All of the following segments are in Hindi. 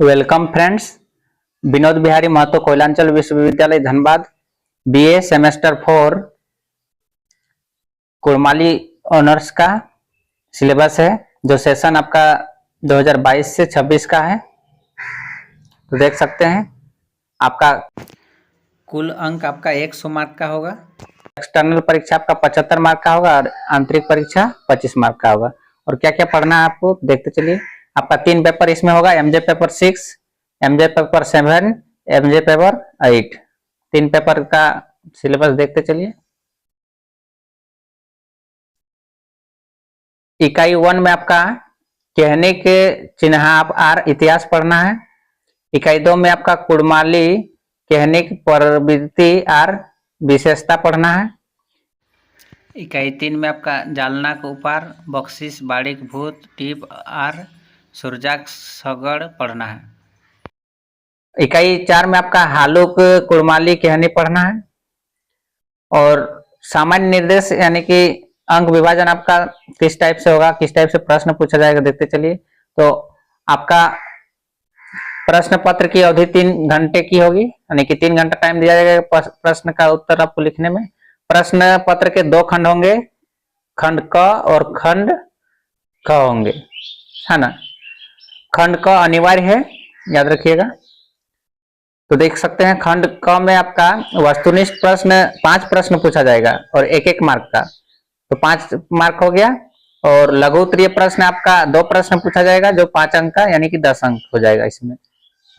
Welcome friends. विनोद बिहारी महतो कोयलांचल विश्वविद्यालय Dhanbad BA semester 4 Kurmali honours का सिलेबस है, जो सेशन आपका 2022 से 26 का है। तो देख सकते हैं आपका कुल अंक आपका 100 मार्क का होगा। एक्सटर्नल परीक्षा आपका 75 मार्क का होगा और आंतरिक परीक्षा 25 मार्क का होगा। और क्या क्या पढ़ना है आपको देखते चलिए। आपका 3 पेपर इसमें होगा, MJ paper 6, MJ paper 7, MJ paper 8। 3 paper का सिलेबस देखते चलिए। इकाई 1 में आपका कहने के चिन्ह आर इतिहास पढ़ना है। इकाई 2 में आपका कुड़माली कहने की प्रवृत्ति आर विशेषता पढ़ना है। इकाई 3 में आपका जालना के उपार बख्शिश बाड़ीक भूत टीप आर सुरजाक सगड़ पढ़ना है। इकाई 4 में आपका हालुक कुड़माली कहनी पढ़ना है। और सामान्य निर्देश यानी कि अंक विभाजन आपका किस टाइप से होगा, किस टाइप से प्रश्न पूछा जाएगा देखते चलिए। तो आपका प्रश्न पत्र की अवधि 3 घंटे की होगी, यानी कि 3 घंटा टाइम दिया जाएगा प्रश्न का उत्तर आपको लिखने में। प्रश्न पत्र के 2 खंड होंगे, खंड क और खंड ख होंगे, है ना। खंड क अनिवार्य है, याद रखिएगा। तो देख सकते हैं खंड क में आपका वस्तुनिष्ठ प्रश्न 5 प्रश्न पूछा जाएगा और 1-1 मार्क का, तो 5 मार्क हो गया। और लघु उत्तरीय प्रश्न आपका 2 प्रश्न पूछा जाएगा जो 5 अंक का, यानी कि 10 अंक हो जाएगा इसमें।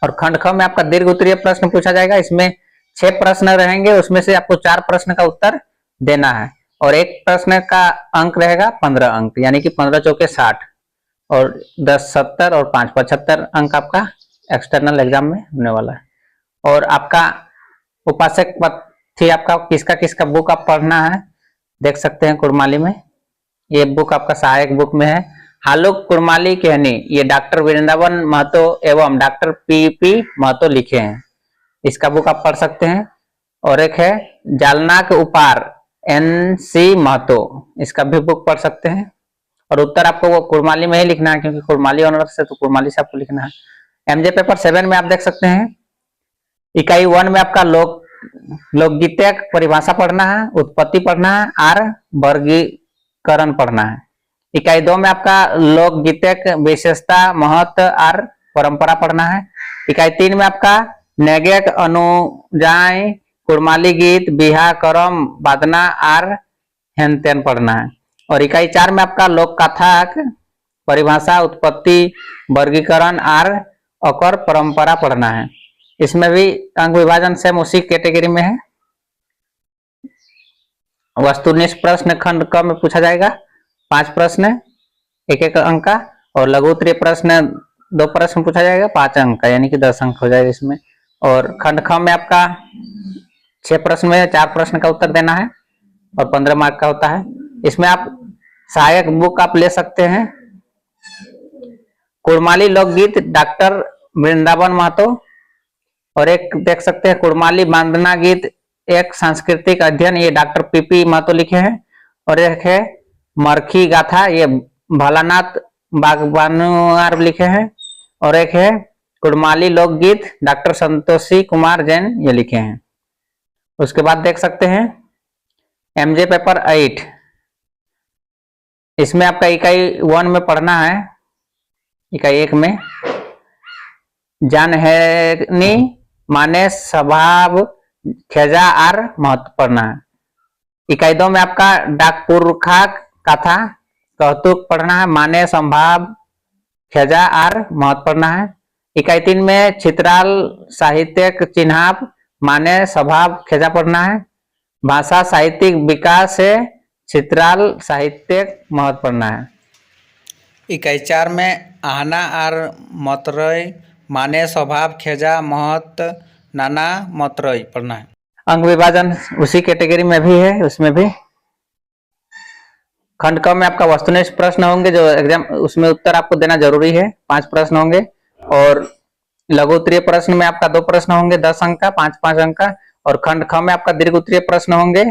और खंड ख में आपका दीर्घ उत्तरीय प्रश्न पूछा जाएगा, इसमें 6 प्रश्न रहेंगे, उसमें से आपको 4 प्रश्न का उत्तर देना है। और 1 प्रश्न का अंक रहेगा 15 अंक, यानी कि 15 चौके 60 और 10 70 और 5 75 अंक आपका एक्सटर्नल एग्जाम में होने वाला है। और आपका उपासक थी आपका किसका किसका बुक आप पढ़ना है देख सकते हैं कुड़माली में। ये बुक आपका सहायक बुक में है, हालुक कुड़माली कहनी, ये डॉक्टर वृंदावन महतो एवं डॉक्टर पी महतो लिखे हैं, इसका बुक आप पढ़ सकते हैं। और एक है जालना के उपार NC महतो, इसका भी बुक पढ़ सकते हैं। और उत्तर आपको वो कुड़माली में ही लिखना है, क्योंकि कुड़माली ऑनर्स से तो कुड़माली से आपको लिखना है। एमजे पेपर 7 में आप देख सकते हैं इकाई 1 में आपका लोकगीत परिभाषा पढ़ना है, उत्पत्ति पढ़ना है, आर वर्गीकरण पढ़ना है। इकाई 2 में आपका लोकगीत विशेषता महत्व आर परंपरा पढ़ना है। इकाई 3 में आपका नैगेक अनुजाय कुड़माली गीत बिहा करम वादना आर हेन तेन पढ़ना है। और इकाई 4 में आपका लोक कथा परिभाषा उत्पत्ति वर्गीकरण आर अकर परंपरा पढ़ना है। इसमें भी अंक विभाजन सेम उसी कैटेगरी में है। वस्तुनिष्ठ प्रश्न खंड क में पूछा जाएगा 5 प्रश्न 1-1 अंक का, और लघु उत्तरीय प्रश्न 2 प्रश्न पूछा जाएगा 5 अंक का, यानी कि 10 अंक हो जाएगा इसमें। और खंड ख में आपका 6 प्रश्न में 4 प्रश्न का उत्तर देना है और 15 मार्क का होता है। इसमें आप सहायक बुक आप ले सकते हैं, कुड़माली लोकगीत डॉक्टर वृंदावन महतो, और एक देख सकते हैं कुड़माली वंदना गीत एक सांस्कृतिक अध्ययन, ये डॉक्टर पी महतो लिखे हैं। और एक है मरखी गाथा, ये भलानाथ बागवानुआर लिखे हैं। और एक है कुड़माली लोकगीत डॉक्टर संतोषी कुमार जैन, ये लिखे हैं। उसके बाद देख सकते हैं एमजे पेपर 8, इसमें आपका इकाई 1 में पढ़ना है। इकाई 1 में जान है नी माने स्वभाव खेजा आर महत्व पढ़ना है। इकाई 2 में आपका डाक पुरखा कथा कौतुक पढ़ना है, माने संभाव खेजा आर महत्व पढ़ना है। इकाई 3 में चित्राल साहित्यक चिन्हाप माने स्वभाव खेजा पढ़ना है। भाषा साहित्यिक विकास से चित्राल साहित्यक महत्व पढ़ना है। इकाई 4 में आहना आर मतरय माने स्वभाव खेजा महत्व नाना मतरय पढ़ना है। अंक विभाजन उसी कैटेगरी में भी है, उसमें भी खंड क में आपका वस्तुनिष्ठ प्रश्न होंगे जो एग्जाम उसमें उत्तर आपको देना जरूरी है, 5 प्रश्न होंगे। और लघु उत्तरीय प्रश्न में आपका 2 प्रश्न होंगे 10 अंक का, 5-5 अंक का। और खंड ख में आपका दीर्घ उत्तरीय प्रश्न होंगे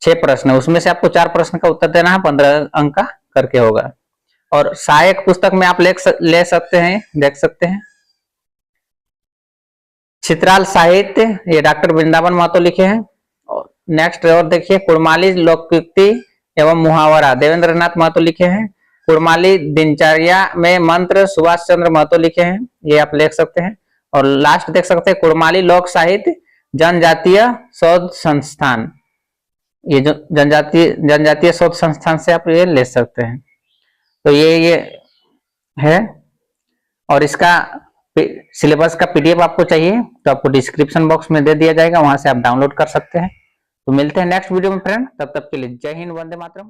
6 प्रश्न, उसमें से आपको 4 प्रश्न का उत्तर देना है, 15 अंक का करके होगा। और सहायक पुस्तक में आप ले सकते हैं, देख सकते हैं चित्राल साहित्य, ये डॉक्टर वृंदावन महतो लिखे हैं। नेक्स्ट और देखिए कुड़माली लोकोक्ति एवं मुहावरा देवेंद्रनाथ महतो लिखे हैं। कुड़माली दिनचर्या में मंत्र सुभाष चंद्र महतो लिखे हैं, ये आप लिख सकते हैं। और लास्ट देख सकते हैं कुड़माली लोक साहित्य जनजातीय शोध संस्थान, ये जो जनजातीय शोध संस्थान से आप ये ले सकते हैं। तो ये है, और इसका सिलेबस का पीडीएफ आपको चाहिए तो आपको डिस्क्रिप्शन बॉक्स में दे दिया जाएगा, वहां से आप डाउनलोड कर सकते हैं। तो मिलते हैं नेक्स्ट वीडियो में फ्रेंड, तब तक के लिए जय हिंद, वंदे मातरम।